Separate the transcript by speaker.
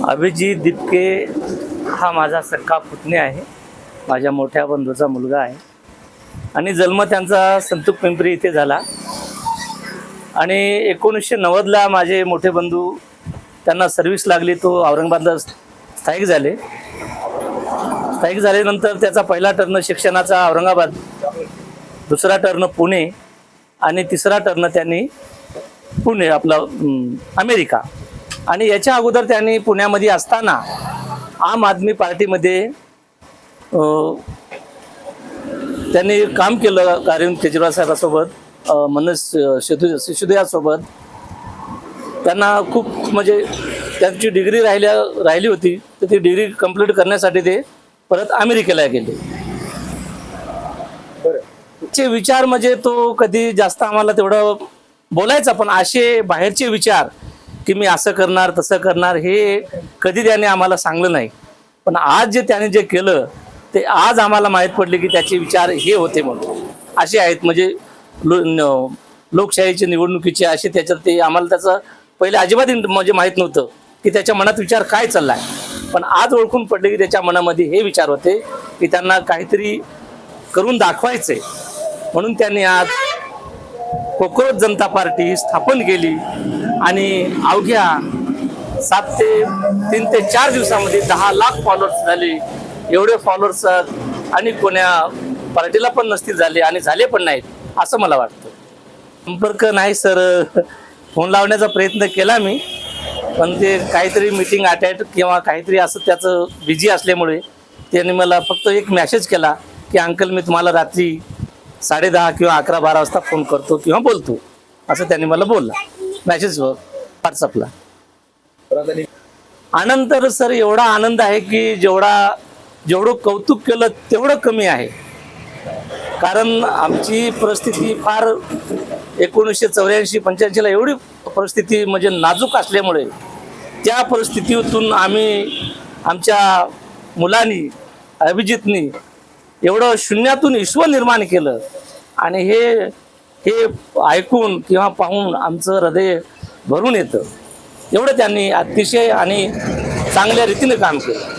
Speaker 1: अभिजित दिपके हा माझा सख्खा पुतणी आहे, माझ्या मोठ्या बंधूचा मुलगा आहे आणि जन्म त्यांचा संतूक पिंपरी इथे झाला आणि 1990ला माझे मोठे बंधू त्यांना सर्व्हिस लागली, तो औरंगाबादला स्थायिक झाल्यानंतर त्याचा पहिला टर्न शिक्षणाचा औरंगाबाद, दुसरा टर्न पुणे आणि तिसरा टर्न त्यांनी पुणे अमेरिका। आणि याच्या अगोदर त्यांनी पुण्यामध्ये असताना आम आदमी पार्टीमध्ये त्यांनी काम केलं अरविंद केजरीवाल साहेबांसोबत, मनोज सिसोदियासोबत। त्यांना खूप म्हणजे त्यांची डिग्री राहिली होती, तर ती डिग्री कंप्लीट करण्यासाठी ते परत अमेरिकेला गेले। त्याचे विचार म्हणजे तो कधी जास्त आम्हाला तेवढं बोलायचा, पण असे बाहेरचे विचार की मी असं करणार तसं करणार हे कधी त्याने आम्हाला सांगलं नाही। पण आज जे त्याने जे केलं ते आज आम्हाला माहीत पडले की त्याचे विचार हे होते म्हणून असे आहेत। म्हणजे लोकशाहीचे निवडणुकीचे असे त्याच्यात ते आम्हाला त्याचं पहिले अजिबात म्हणजे माहीत नव्हतं की त्याच्या मनात विचार काय चाललाय, पण आज ओळखून पडले की त्याच्या मनामध्ये हे विचार होते की त्यांना काहीतरी करून दाखवायचे, म्हणून त्यांनी आज कोकरोच जनता पार्टी स्थापन केली आणि अवघ्या 3 ते 4 दिवसामध्ये 10 लाख फॉलोअर्स झाले। एवढे फॉलोअर्स आणि कोण्या पार्टीला पण नसतील झाले आणि झाले पण नाहीत असं मला वाटतं। संपर्क नाही सर, फोन लावण्याचा प्रयत्न केला मी, पण ते काहीतरी मीटिंग अटेंड किंवा काहीतरी असं त्याचं बिझी असल्यामुळे त्यांनी मला फक्त एक मेसेज केला की अंकल मी तुम्हाला रात्री 10:30 किंवा 11-12 वाजता फोन करतो किंवा बोलतो, असं त्यांनी मला बोलला मेसेजवर व्हॉट्सअपला। आनंद तर सर एवढा आनंद आहे की जेवढं कौतुक केलं तेवढं कमी आहे, कारण आमची परिस्थिती फार 1984-85ला एवढी परिस्थिती म्हणजे नाजूक असल्यामुळे त्या परिस्थितीतून आम्ही आमच्या मुलांनी अभिजितनी एवढं शून्यातून विश्व निर्माण केलं आणि हे ऐकून किंवा पाहून आमचं हृदय भरून येतं। एवढं त्यांनी अतिशय आणि चांगल्या रीतीने काम केलं।